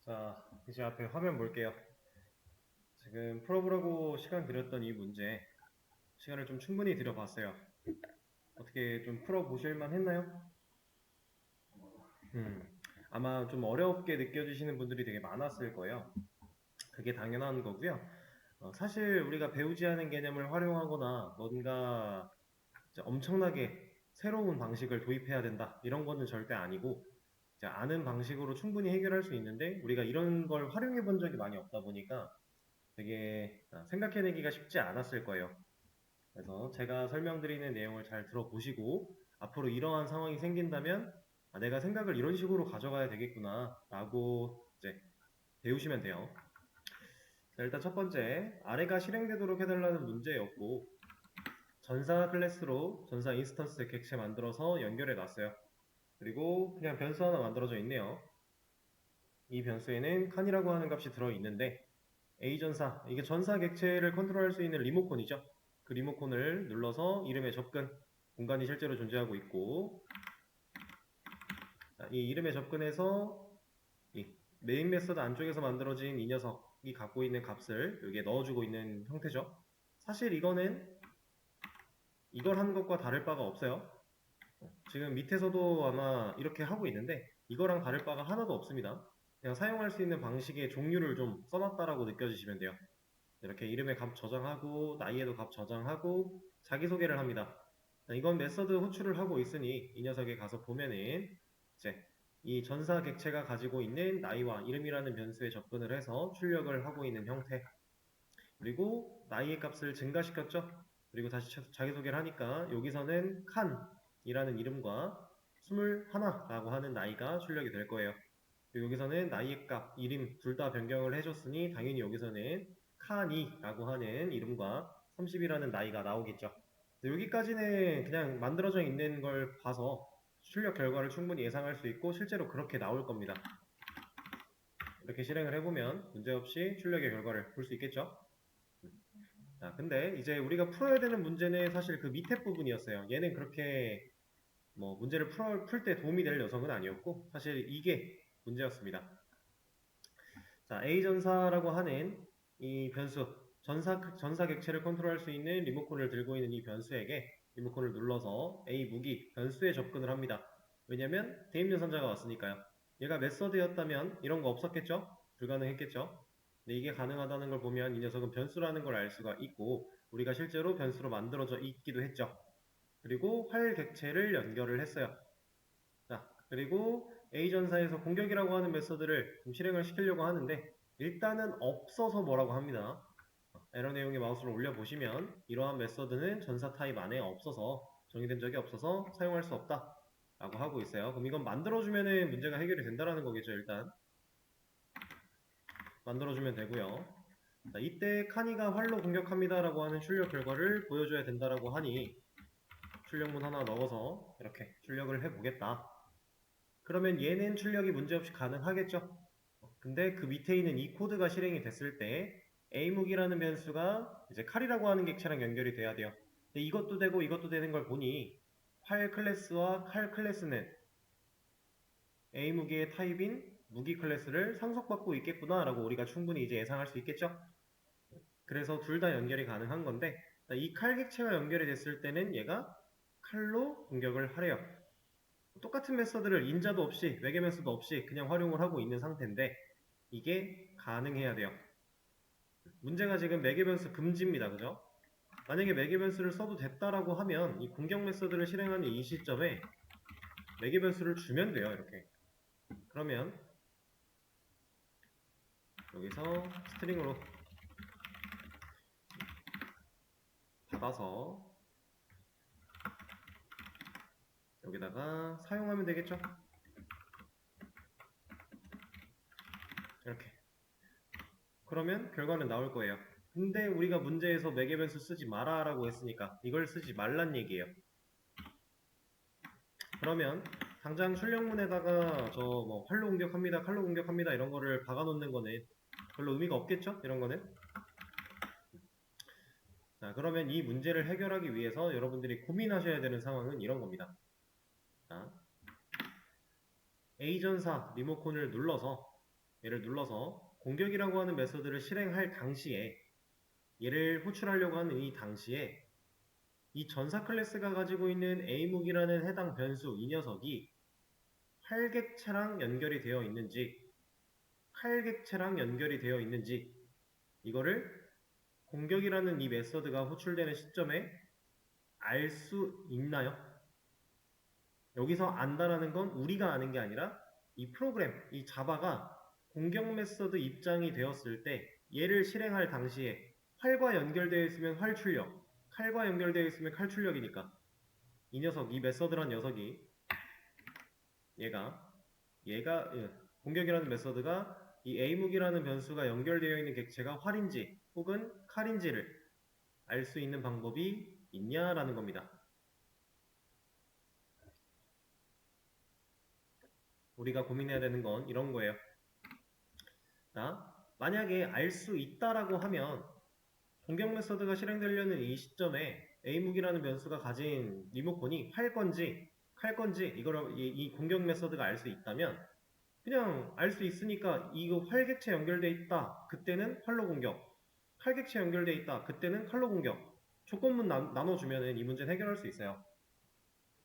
자, 이제 앞에 화면 볼게요. 지금 풀어보라고 시간 드렸던 이 문제, 시간을 좀 충분히 들여봤어요. 어떻게 좀 풀어보실만 했나요? 음, 아마 좀 어렵게 느껴지시는 분들이 되게 많았을 거예요. 그게 당연한 거고요. 사실 우리가 배우지 않은 개념을 활용하거나 뭔가 이제 엄청나게 새로운 방식을 도입해야 된다. 이런 거는 절대 아니고, 이제 아는 방식으로 충분히 해결할 수 있는데, 우리가 이런 걸 활용해 본 적이 많이 없다 보니까 되게 생각해내기가 쉽지 않았을 거예요. 그래서 제가 설명드리는 내용을 잘 들어보시고 앞으로 이러한 상황이 생긴다면 내가 생각을 이런 식으로 가져가야 되겠구나 라고 이제 배우시면 돼요. 자, 일단 첫 번째, 아래가 실행되도록 해달라는 문제였고 전사 클래스로 전사 인스턴스 객체 만들어서 연결해 놨어요. 그리고 그냥 변수 하나 만들어져 있네요. 이 변수에는 칸이라고 하는 값이 들어있는데 A전사, 이게 전사 객체를 컨트롤할 수 있는 리모컨이죠. 그 리모컨을 눌러서 이름에 접근, 공간이 실제로 존재하고 있고, 이 이름에 접근해서 이 메인 메서드 안쪽에서 만들어진 이 녀석이 갖고 있는 값을 여기에 넣어주고 있는 형태죠. 사실 이거는 이걸 한 것과 다를 바가 없어요. 지금 밑에서도 아마 이렇게 하고 있는데 이거랑 다를 바가 하나도 없습니다. 그냥 사용할 수 있는 방식의 종류를 좀 써놨다라고 느껴지시면 돼요. 이렇게 이름에 값 저장하고 나이에도 값 저장하고 자기소개를 합니다. 이건 메서드 호출을 하고 있으니 이 녀석에 가서 보면은 이제 이 전사 객체가 가지고 있는 나이와 이름이라는 변수에 접근을 해서 출력을 하고 있는 형태. 그리고 나이의 값을 증가시켰죠. 그리고 다시 자기소개를 하니까 여기서는 칸이라는 이름과 21라고 하는 나이가 출력이 될 거예요. 여기서는 나이의 값, 이름 둘 다 변경을 해줬으니 당연히 여기서는 칸이라고 하는 이름과 30이라는 나이가 나오겠죠. 여기까지는 그냥 만들어져 있는 걸 봐서 출력 결과를 충분히 예상할 수 있고 실제로 그렇게 나올 겁니다. 이렇게 실행을 해보면 문제없이 출력의 결과를 볼 수 있겠죠. 자, 근데 이제 우리가 풀어야 되는 문제는 사실 그 밑에 부분이었어요. 얘는 그렇게 뭐 문제를 풀 때 도움이 될 녀석은 아니었고 사실 이게 문제였습니다. 자, A전사라고 하는 이 변수, 전사 객체를 컨트롤할 수 있는 리모컨을 들고 있는 이 변수에게 리모컨을 눌러서 A 무기, 변수에 접근을 합니다. 왜냐면 대입연산자가 왔으니까요. 얘가 메서드였다면 이런 거 없었겠죠? 불가능했겠죠? 근데 이게 가능하다는 걸 보면 이 녀석은 변수라는 걸 알 수가 있고 우리가 실제로 변수로 만들어져 있기도 했죠. 그리고 활 객체를 연결을 했어요. 자, 그리고 A전사에서 공격이라고 하는 메서드를 좀 실행을 시키려고 하는데 일단은 없어서 뭐라고 합니다. 에러 내용의 마우스를 올려보시면 이러한 메서드는 전사 타입 안에 없어서 정의된 적이 없어서 사용할 수 없다 라고 하고 있어요. 그럼 이건 만들어주면 문제가 해결이 된다는 거겠죠. 일단 만들어주면 되고요. 자, 이때 카니가 활로 공격합니다 라고 하는 출력 결과를 보여줘야 된다라고 하니 출력문 하나 넣어서 이렇게 출력을 해보겠다. 그러면 얘는 출력이 문제없이 가능하겠죠? 근데 그 밑에 있는 이 코드가 실행이 됐을 때 a묵이라는 변수가 이제 칼이라고 하는 객체랑 연결이 돼야 돼요. 근데 이것도 되고 이것도 되는 걸 보니 활 클래스와 칼 클래스는 a무기의 타입인 무기 클래스를 상속받고 있겠구나 라고 우리가 충분히 이제 예상할 수 있겠죠? 그래서 둘 다 연결이 가능한 건데 이 칼 객체가 연결이 됐을 때는 얘가 칼로 공격을 하래요. 똑같은 메서드를 인자도 없이 외계 변수도 없이 그냥 활용을 하고 있는 상태인데 이게 가능해야 돼요. 문제가 지금 매개 변수 금지입니다. 그죠? 만약에 매개 변수를 써도 됐다라고 하면 이 공격 메서드를 실행하는 이 시점에 매개 변수를 주면 돼요. 이렇게. 그러면 여기서 스트링으로 받아서 여기다가 사용하면 되겠죠? 이렇게. 그러면 결과는 나올 거예요. 근데 우리가 문제에서 매개 변수 쓰지 마라 라고 했으니까 이걸 쓰지 말란 얘기예요. 그러면 당장 출력문에다가 저 뭐 활로 공격합니다, 칼로 공격합니다 이런 거를 박아놓는 거는 별로 의미가 없겠죠? 이런 거는. 자, 그러면 이 문제를 해결하기 위해서 여러분들이 고민하셔야 되는 상황은 이런 겁니다. 자, A전사 리모컨을 눌러서 얘를 눌러서 공격이라고 하는 메서드를 실행할 당시에 얘를 호출하려고 하는 이 당시에 이 전사 클래스가 가지고 있는 A무기라는 해당 변수 이 녀석이 활객체랑 연결이 되어 있는지 칼객체랑 연결이 되어 있는지 이거를 공격이라는 이 메서드가 호출되는 시점에 알 수 있나요? 여기서 안다라는 건 우리가 아는 게 아니라 이 프로그램, 이 자바가 공격 메서드 입장이 되었을 때 얘를 실행할 당시에 활과 연결되어 있으면 활 출력, 칼과 연결되어 있으면 칼 출력이니까 이 녀석, 이 메서드란 녀석이 얘가 공격이라는 메서드가 이 A무기라는 변수가 연결되어 있는 객체가 활인지 혹은 칼인지를 알 수 있는 방법이 있냐라는 겁니다. 우리가 고민해야 되는 건 이런 거예요. 자, 만약에 알 수 있다라고 하면 공격 메서드가 실행되려는 이 시점에 A무기라는 변수가 가진 리모컨이 활 건지 칼 건지 이거를 이 공격 메서드가 알 수 있다면 그냥 알 수 있으니까 이거 활객체 연결돼 있다. 그때는 활로 공격. 칼객체 연결돼 있다. 그때는 칼로 공격. 조건문 나눠주면은 이 문제는 해결할 수 있어요.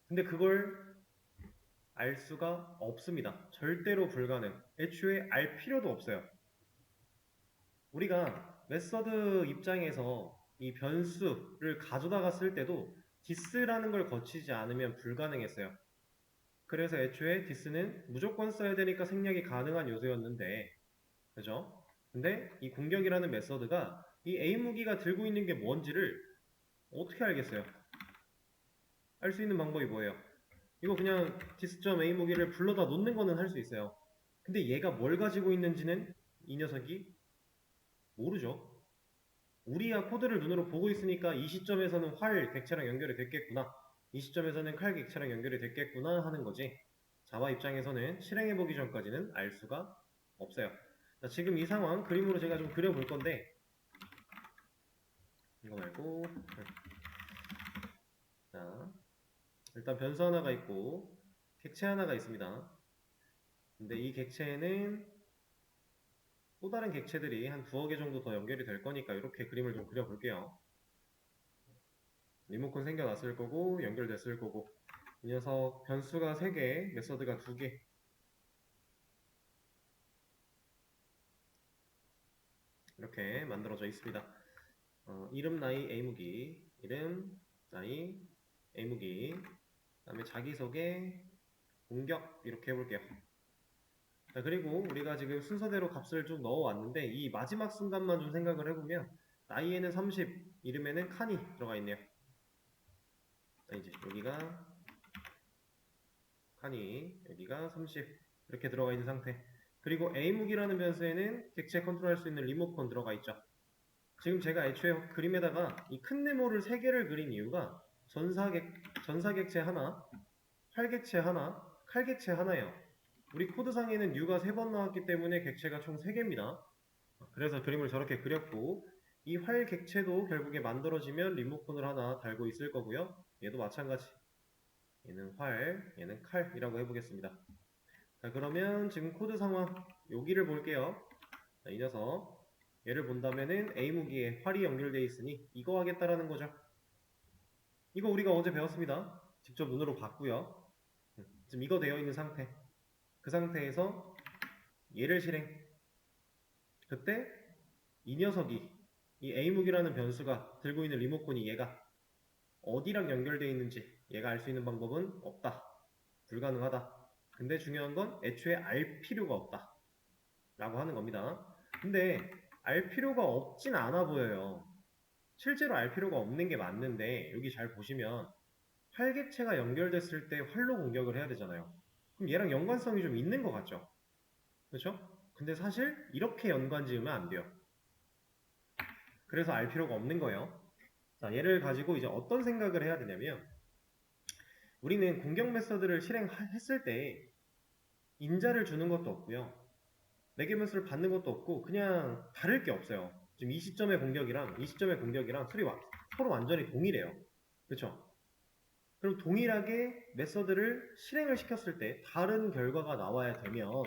근데 그걸 알 수가 없습니다. 절대로 불가능. 애초에 알 필요도 없어요. 우리가 메서드 입장에서 이 변수를 가져다가 쓸 때도 디스라는 걸 거치지 않으면 불가능했어요. 그래서 애초에 디스는 무조건 써야 되니까 생략이 가능한 요소였는데, 그죠? 근데 이 공격이라는 메서드가 이 A 무기가 들고 있는 게 뭔지를 어떻게 알겠어요? 알 수 있는 방법이 뭐예요? 이거 그냥 디스.A 무기를 불러다 놓는 거는 할 수 있어요. 근데 얘가 뭘 가지고 있는지는 이 녀석이 모르죠. 우리야 코드를 눈으로 보고 있으니까 이 시점에서는 활 객체랑 연결이 됐겠구나. 이 시점에서는 칼 객체랑 연결이 됐겠구나 하는 거지. 자바 입장에서는 실행해보기 전까지는 알 수가 없어요. 자, 지금 이 상황 그림으로 제가 좀 그려볼 건데 이거 말고 자, 일단 변수 하나가 있고 객체 하나가 있습니다. 근데 이 객체에는 또 다른 객체들이 한 두어 개 정도 더 연결이 될 거니까 이렇게 그림을 좀 그려볼게요. 리모컨 생겨났을 거고 연결됐을 거고 이 녀석 변수가 3개, 메서드가 2개 이렇게 만들어져 있습니다. 이름 나이 A무기, 이름 나이 A무기, 그 다음에 자기소개, 공격 이렇게 해볼게요. 자, 그리고 우리가 지금 순서대로 값을 좀 넣어왔는데 이 마지막 순간만 좀 생각을 해보면 나이에는 30, 이름에는 칸이 들어가 있네요. 자, 이제 여기가 칸이, 여기가 30 이렇게 들어가 있는 상태. 그리고 A무기라는 변수에는 객체 컨트롤할 수 있는 리모컨 들어가 있죠. 지금 제가 애초에 그림에다가 이 큰 네모를 3개를 그린 이유가 전사객체 하나, 활객체 하나, 칼객체 하나예요. 우리 코드상에는 U가 3번 나왔기 때문에 객체가 총 3개입니다. 그래서 그림을 저렇게 그렸고 이 활객체도 결국에 만들어지면 리모컨을 하나 달고 있을 거고요. 얘도 마찬가지. 얘는 활, 얘는 칼이라고 해보겠습니다. 자, 그러면 지금 코드 상황 여기를 볼게요. 자, 이 녀석 얘를 본다면은 A 무기에 활이 연결되어 있으니 이거 하겠다라는 거죠. 이거 우리가 어제 배웠습니다. 직접 눈으로 봤고요. 지금 이거 되어 있는 상태. 그 상태에서 얘를 실행. 그때 이 녀석이 이 A 무기라는 변수가 들고 있는 리모컨이 얘가 어디랑 연결되어 있는지 얘가 알 수 있는 방법은 없다. 불가능하다. 근데 중요한 건 애초에 알 필요가 없다. 라고 하는 겁니다. 근데 알 필요가 없진 않아 보여요. 실제로 알 필요가 없는 게 맞는데 여기 잘 보시면 활객체가 연결됐을 때 활로 공격을 해야 되잖아요. 그럼 얘랑 연관성이 좀 있는 것 같죠? 그렇죠? 근데 사실 이렇게 연관 지으면 안 돼요. 그래서 알 필요가 없는 거예요. 자, 얘를 가지고 이제 어떤 생각을 해야 되냐면 우리는 공격 메서드를 실행했을 때 인자를 주는 것도 없고요. 매개 변수를 받는 것도 없고 그냥 다를 게 없어요. 지금 이 시점의 공격이랑 이 시점의 공격이랑 서로 완전히 동일해요. 그렇죠? 그럼 동일하게 메서드를 실행을 시켰을 때 다른 결과가 나와야 되면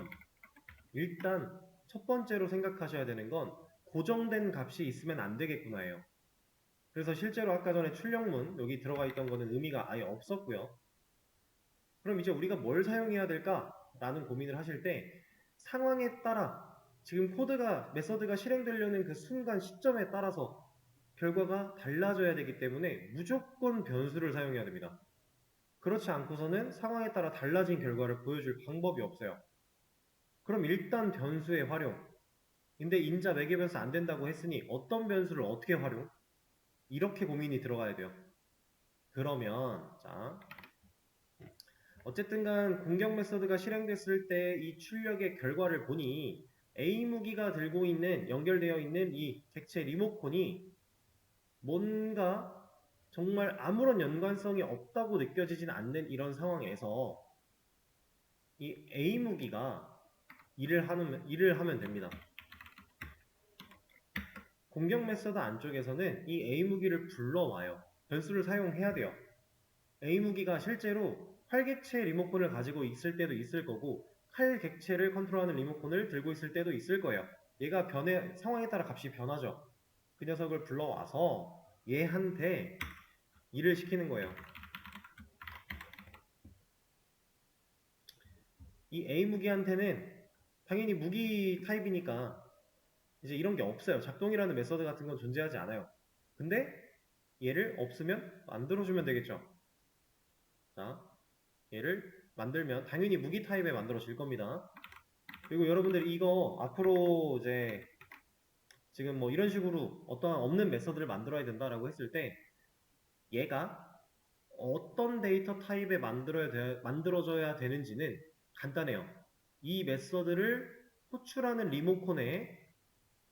일단 첫 번째로 생각하셔야 되는 건 고정된 값이 있으면 안 되겠구나예요. 그래서 실제로 아까 전에 출력문 여기 들어가 있던 거는 의미가 아예 없었고요. 그럼 이제 우리가 뭘 사용해야 될까? 라는 고민을 하실 때 상황에 따라 지금 코드가 메서드가 실행되려는 그 순간 시점에 따라서 결과가 달라져야 되기 때문에 무조건 변수를 사용해야 됩니다. 그렇지 않고서는 상황에 따라 달라진 결과를 보여줄 방법이 없어요. 그럼 일단 변수의 활용. 근데 인자 매개 변수 안 된다고 했으니 어떤 변수를 어떻게 활용? 이렇게 고민이 들어가야 돼요. 그러면 자 어쨌든 간 공격 메서드가 실행됐을 때 이 출력의 결과를 보니 A 무기가 들고 있는 연결되어 있는 이 객체 리모컨이 뭔가 정말 아무런 연관성이 없다고 느껴지진 않는 이런 상황에서 이 A 무기가 일을 하면 됩니다. 공격 메서드 안쪽에서는 이 A 무기를 불러와요. 변수를 사용해야 돼요. A 무기가 실제로 활객체 리모컨을 가지고 있을 때도 있을 거고 칼 객체를 컨트롤하는 리모컨을 들고 있을 때도 있을 거예요. 얘가 상황에 따라 값이 변하죠. 그 녀석을 불러와서 얘한테 일을 시키는 거예요. 이 A 무기한테는 당연히 무기 타입이니까 이제 이런 게 없어요. 작동이라는 메서드 같은 건 존재하지 않아요. 근데 얘를 없으면 만들어주면 되겠죠. 자, 얘를 만들면 당연히 무기 타입에 만들어질 겁니다. 그리고 여러분들 이거 앞으로 이제 지금 뭐 이런 식으로 어떠한 없는 메서드를 만들어야 된다라고 했을 때 얘가 어떤 데이터 타입에 만들어져야 되는지는 간단해요. 이 메서드를 호출하는 리모컨에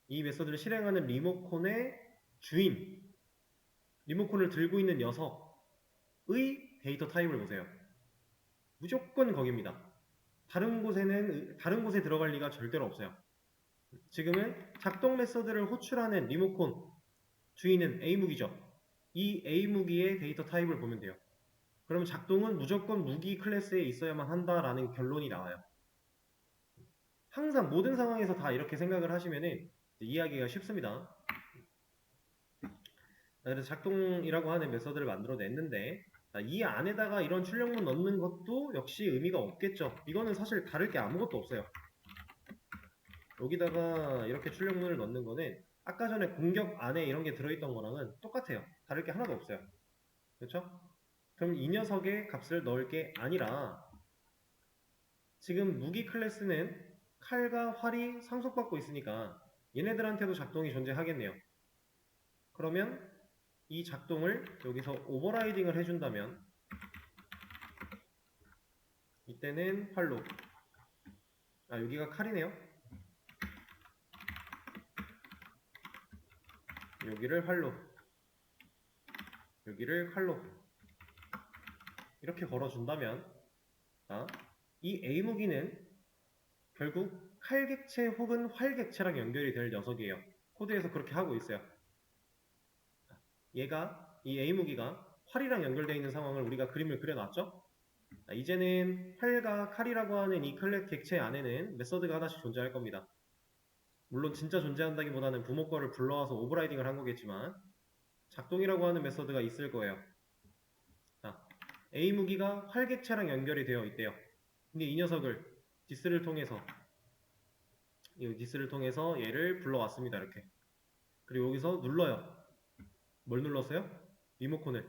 이 메서드를 실행하는 리모컨의 주인, 리모컨을 들고 있는 녀석의 데이터 타입을 보세요. 무조건 거기입니다. 다른 곳에 들어갈 리가 절대로 없어요. 지금은 작동 메서드를 호출하는 리모컨 주인은 A 무기죠. 이 A 무기의 데이터 타입을 보면 돼요. 그러면 작동은 무조건 무기 클래스에 있어야만 한다라는 결론이 나와요. 항상 모든 상황에서 다 이렇게 생각을 하시면은 이해하기가 쉽습니다. 그래서 작동이라고 하는 메서드를 만들어냈는데 이 안에다가 이런 출력문 넣는 것도 역시 의미가 없겠죠. 이거는 사실 다를 게 아무것도 없어요. 여기다가 이렇게 출력문을 넣는 거는 아까 전에 공격 안에 이런 게 들어있던 거랑은 똑같아요. 다를 게 하나도 없어요. 그렇죠? 그럼 이 녀석의 값을 넣을 게 아니라 지금 무기 클래스는 칼과 활이 상속받고 있으니까 얘네들한테도 작동이 존재하겠네요. 그러면 이 작동을 여기서 오버라이딩을 해준다면 이때는 활로 여기가 칼이네요. 여기를 활로 여기를 칼로 이렇게 걸어준다면 이 A 무기는 결국 칼객체 혹은 활객체랑 연결이 될 녀석이에요. 코드에서 그렇게 하고 있어요. 이 A 무기가 활이랑 연결되어 있는 상황을 우리가 그림을 그려놨죠? 이제는 활과 칼이라고 하는 이 클렉 객체 안에는 메서드가 하나씩 존재할 겁니다. 물론 진짜 존재한다기보다는 부모 거를 불러와서 오버라이딩을 한 거겠지만 작동이라고 하는 메서드가 있을 거예요. A 무기가 활객체랑 연결이 되어 있대요. 근데 이 녀석을 디스를 통해서 얘를 불러왔습니다. 이렇게. 그리고 여기서 눌러요. 뭘 눌렀어요? 리모컨을.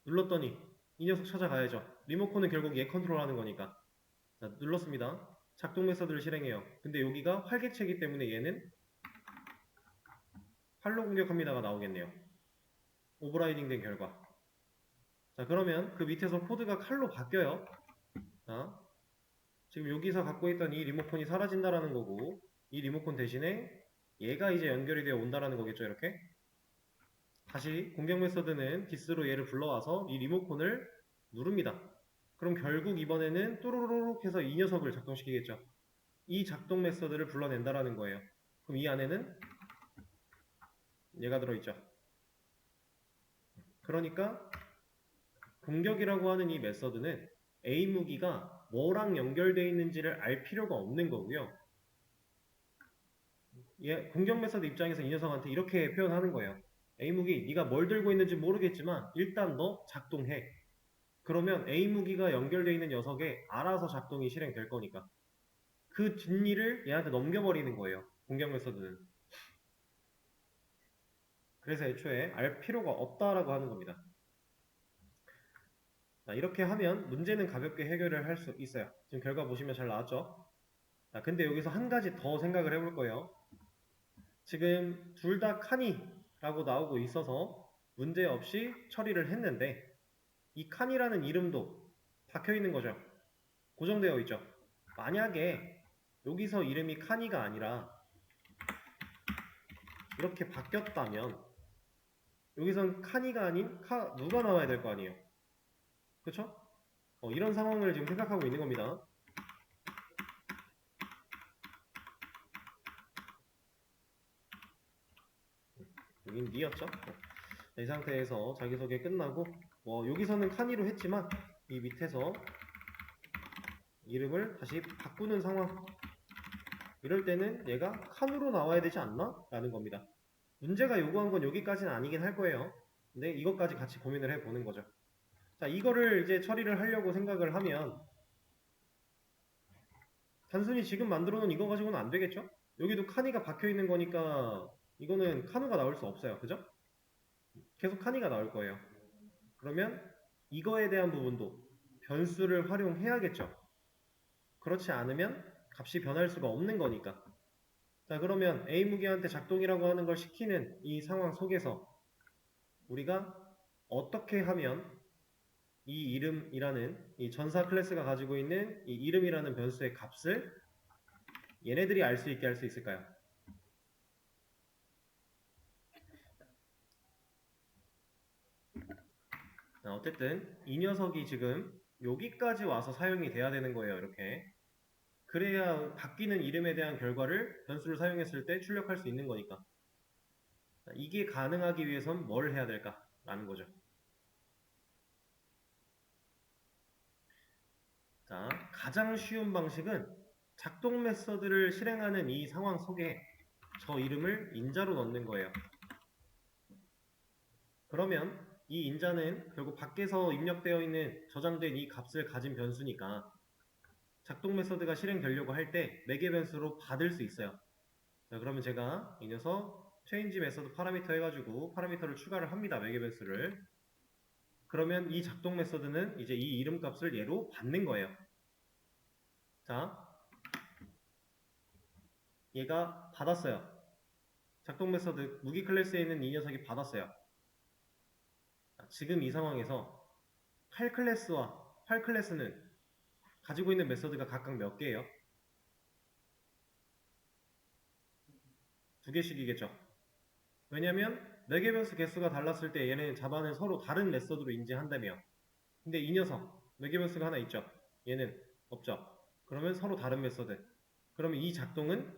눌렀더니 이 녀석 찾아가야죠. 리모컨은 결국 얘 컨트롤하는 거니까. 자, 눌렀습니다. 작동 메서드를 실행해요. 근데 여기가 활개체이기 때문에 얘는 활로 공격합니다가 나오겠네요. 오버라이딩 된 결과. 자, 그러면 그 밑에서 코드가 칼로 바뀌어요. 자, 지금 여기서 갖고 있던 이 리모컨이 사라진다라는 거고 이 리모컨 대신에 얘가 이제 연결이 되어 온다라는 거겠죠. 이렇게. 다시 공격 메서드는 디스로 얘를 불러와서 이 리모컨을 누릅니다. 그럼 결국 이번에는 또로로록 해서 이 녀석을 작동시키겠죠. 이 작동 메서드를 불러낸다라는 거예요. 그럼 이 안에는 얘가 들어있죠. 그러니까 공격이라고 하는 이 메서드는 A 무기가 뭐랑 연결되어 있는지를 알 필요가 없는 거고요. 공격 메서드 입장에서 이 녀석한테 이렇게 표현하는 거예요. A 무기, 네가 뭘 들고 있는지 모르겠지만 일단 너 작동해. 그러면 A 무기가 연결되어 있는 녀석에 알아서 작동이 실행될 거니까 그 뒷일을 얘한테 넘겨버리는 거예요. 공격 메서드는. 그래서 애초에 알 필요가 없다라고 하는 겁니다. 자, 이렇게 하면 문제는 가볍게 해결을 할 수 있어요. 지금 결과 보시면 잘 나왔죠? 자, 근데 여기서 한 가지 더 생각을 해볼 거예요. 지금 둘 다 칸이라고 나오고 있어서 문제없이 처리를 했는데 이 칸이라는 이름도 박혀 있는 거죠. 고정되어 있죠. 만약에 여기서 이름이 칸이가 아니라 이렇게 바뀌었다면 여기선 칸이가 아닌 누가 나와야 될 거 아니에요. 그쵸? 이런 상황을 지금 생각하고 있는 겁니다. 여긴 니였죠? 이 상태에서 자기소개 끝나고 여기서는 칸이로 했지만 이 밑에서 이름을 다시 바꾸는 상황, 이럴 때는 얘가 칸으로 나와야 되지 않나? 라는 겁니다. 문제가 요구한 건 여기까지는 아니긴 할 거예요. 근데 이것까지 같이 고민을 해보는 거죠. 자, 이거를 이제 처리를 하려고 생각을 하면 단순히 지금 만들어 놓은 이거 가지고는 안 되겠죠? 여기도 칸이가 박혀 있는 거니까 이거는 카누가 나올 수 없어요. 그죠? 계속 칸이가 나올 거예요. 그러면 이거에 대한 부분도 변수를 활용해야겠죠. 그렇지 않으면 값이 변할 수가 없는 거니까. 자, 그러면 A 무기한테 작동이라고 하는 걸 시키는 이 상황 속에서 우리가 어떻게 하면 이 이름이라는 이 전사 클래스가 가지고 있는 이 이름이라는 변수의 값을 얘네들이 알 수 있게 할 수 있을까요? 자, 어쨌든 이 녀석이 지금 여기까지 와서 사용이 돼야 되는 거예요. 이렇게. 그래야 바뀌는 이름에 대한 결과를 변수를 사용했을 때 출력할 수 있는 거니까. 자, 이게 가능하기 위해선 뭘 해야 될까라는 거죠. 자, 가장 쉬운 방식은 작동 메서드를 실행하는 이 상황 속에 저 이름을 인자로 넣는 거예요. 그러면 이 인자는 결국 밖에서 입력되어 있는 저장된 이 값을 가진 변수니까 작동 메서드가 실행되려고 할 때 매개 변수로 받을 수 있어요. 자, 그러면 제가 이 녀석 change 메서드 파라미터 해가지고 파라미터를 추가를 합니다. 매개 변수를. 그러면 이 작동 메서드는 이제 이 이름 값을 얘로 받는 거예요. 자, 얘가 받았어요. 작동 메서드 무기 클래스에 있는 이 녀석이 받았어요. 자, 지금 이 상황에서 8클래스와 8클래스는 가지고 있는 메서드가 각각 몇 개예요? 두 개씩이겠죠. 왜냐면 매개 변수 개수가 달랐을 때 얘는 잡아는 서로 다른 메서드로 인지한다며. 근데 이 녀석 매개 변수가 하나 있죠. 얘는 없죠. 그러면 서로 다른 메서드. 그러면 이 작동은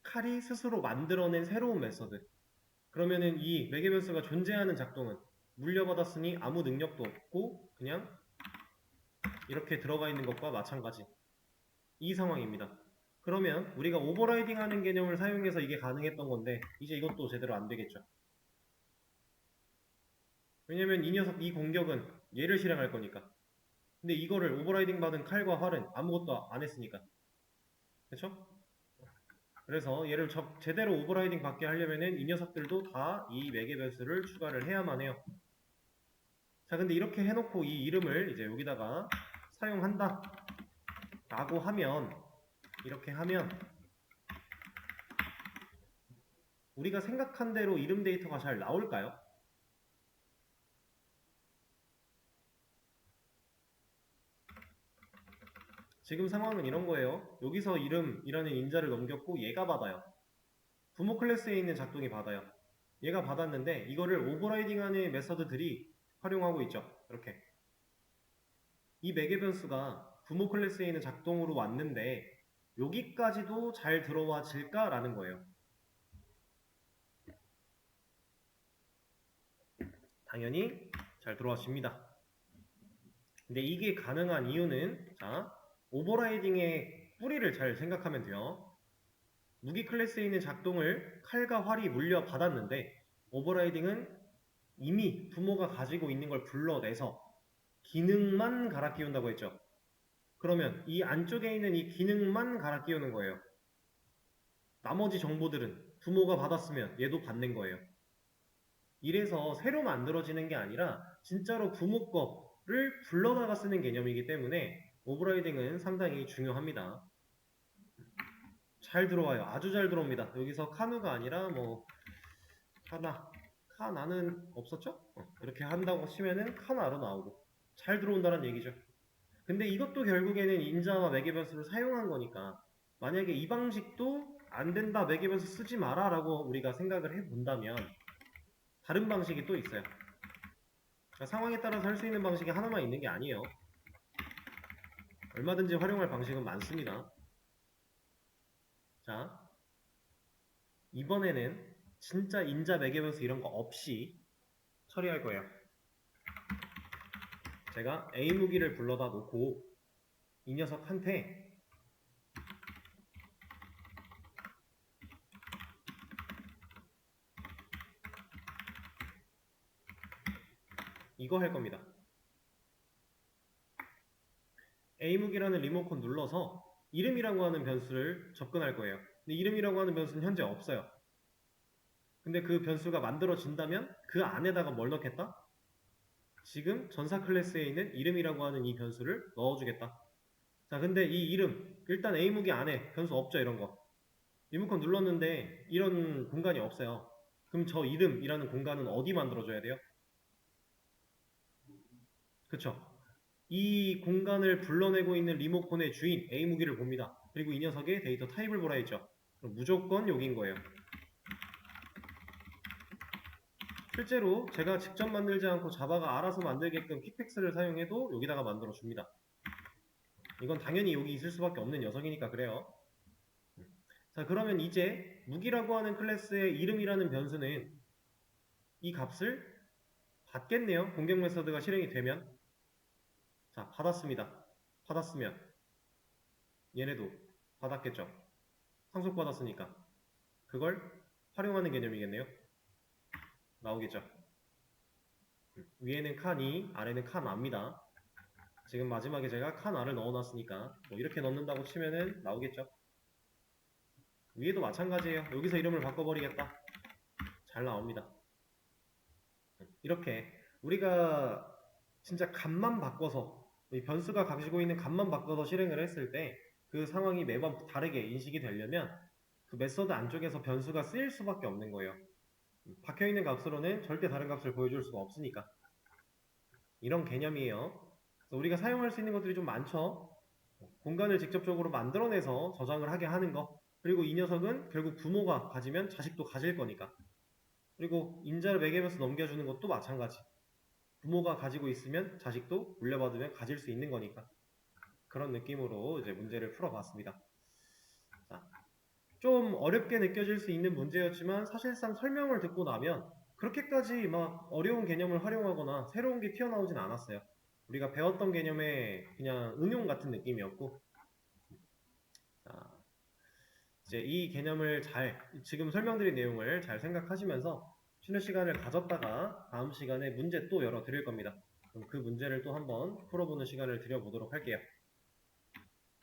칼이 스스로 만들어낸 새로운 메서드. 그러면은 이 매개 변수가 존재하는 작동은 물려받았으니 아무 능력도 없고 그냥 이렇게 들어가 있는 것과 마찬가지. 이 상황입니다. 그러면 우리가 오버라이딩 하는 개념을 사용해서 이게 가능했던 건데 이제 이것도 제대로 안 되겠죠. 왜냐면 이 녀석 이 공격은 얘를 실행할 거니까. 근데 이거를 오버라이딩 받은 칼과 활은 아무것도 안 했으니까. 그쵸? 그래서 얘를 제대로 오버라이딩 받게 하려면은 이 녀석들도 다 이 매개 변수를 추가를 해야만 해요. 자, 근데 이렇게 해놓고 이 이름을 이제 여기다가 사용한다 라고 하면 이렇게 하면 우리가 생각한 대로 이름 데이터가 잘 나올까요? 지금 상황은 이런 거예요. 여기서 이름이라는 인자를 넘겼고 얘가 받아요. 부모 클래스에 있는 작동이 받아요. 얘가 받았는데 이거를 오버라이딩하는 메서드들이 활용하고 있죠. 이렇게. 이 매개 변수가 부모 클래스에 있는 작동으로 왔는데 여기까지도 잘 들어와질까라는 거예요. 당연히 잘 들어와집니다. 근데 이게 가능한 이유는 자, 오버라이딩의 뿌리를 잘 생각하면 돼요. 무기 클래스에 있는 작동을 칼과 활이 물려받았는데 오버라이딩은 이미 부모가 가지고 있는 걸 불러내서 기능만 갈아 끼운다고 했죠. 그러면 이 안쪽에 있는 이 기능만 갈아 끼우는 거예요. 나머지 정보들은 부모가 받았으면 얘도 받는 거예요. 이래서 새로 만들어지는 게 아니라 진짜로 부모 거를 불러다가 쓰는 개념이기 때문에 오버라이딩은 상당히 중요합니다. 잘 들어와요. 아주 잘 들어옵니다. 여기서 카누가 아니라 뭐 카나는 없었죠? 이렇게 한다고 치면은 카나로 나오고 잘 들어온다는 얘기죠. 근데 이것도 결국에는 인자와 매개변수를 사용한 거니까 만약에 이 방식도 안 된다, 매개변수 쓰지 마라 라고 우리가 생각을 해본다면 다른 방식이 또 있어요. 그러니까 상황에 따라서 할 수 있는 방식이 하나만 있는 게 아니에요. 얼마든지 활용할 방식은 많습니다. 자, 이번에는 진짜 인자, 매개변수 이런 거 없이 처리할 거예요. 제가 A 무기를 불러다 놓고 이 녀석한테 이거 할 겁니다. A 무기라는 리모컨 눌러서 이름이라고 하는 변수를 접근할 거예요. 근데 이름이라고 하는 변수는 현재 없어요. 근데 그 변수가 만들어진다면 그 안에다가 뭘 넣겠다? 지금 전사 클래스에 있는 이름이라고 하는 이 변수를 넣어주겠다. 자, 근데 이 이름 일단 A 무기 안에 변수 없죠, 이런 거. 리모컨 눌렀는데 이런 공간이 없어요. 그럼 저 이름이라는 공간은 어디 만들어줘야 돼요? 그쵸? 이 공간을 불러내고 있는 리모컨의 주인 A 무기를 봅니다. 그리고 이 녀석의 데이터 타입을 보라 했죠. 그럼 무조건 여기인 거예요. 실제로 제가 직접 만들지 않고 자바가 알아서 만들게끔 퀵팩스를 사용해도 여기다가 만들어 줍니다. 이건 당연히 여기 있을 수밖에 없는 녀석이니까 그래요. 자, 그러면 이제 무기라고 하는 클래스의 이름이라는 변수는 이 값을 받겠네요. 공격 메서드가 실행이 되면. 자, 받았습니다. 받았으면 얘네도 받았겠죠. 상속받았으니까 그걸 활용하는 개념이겠네요. 나오겠죠. 위에는 칸이, 아래는 칸아입니다. 지금 마지막에 제가 칸아를 넣어놨으니까 뭐 이렇게 넣는다고 치면은 나오겠죠. 위에도 마찬가지예요. 여기서 이름을 바꿔버리겠다. 잘 나옵니다. 이렇게 우리가 진짜 값만 바꿔서 이 변수가 가지고 있는 값만 바꿔서 실행을 했을 때 그 상황이 매번 다르게 인식이 되려면 그 메서드 안쪽에서 변수가 쓰일 수밖에 없는 거예요. 박혀있는 값으로는 절대 다른 값을 보여줄 수가 없으니까. 이런 개념이에요. 그래서 우리가 사용할 수 있는 것들이 좀 많죠. 공간을 직접적으로 만들어내서 저장을 하게 하는 거. 그리고 이 녀석은 결국 부모가 가지면 자식도 가질 거니까. 그리고 인자를 매개면서 넘겨주는 것도 마찬가지. 부모가 가지고 있으면 자식도 물려받으면 가질 수 있는 거니까. 그런 느낌으로 이제 문제를 풀어봤습니다. 자, 좀 어렵게 느껴질 수 있는 문제였지만 사실상 설명을 듣고 나면 그렇게까지 막 어려운 개념을 활용하거나 새로운 게 튀어나오진 않았어요. 우리가 배웠던 개념의 그냥 응용 같은 느낌이었고, 자, 이제 이 개념을 지금 설명드린 내용을 잘 생각하시면서 쉬는 시간을 가졌다가 다음 시간에 문제 또 열어 드릴 겁니다. 그럼 그 문제를 또 한번 풀어보는 시간을 드려보도록 할게요.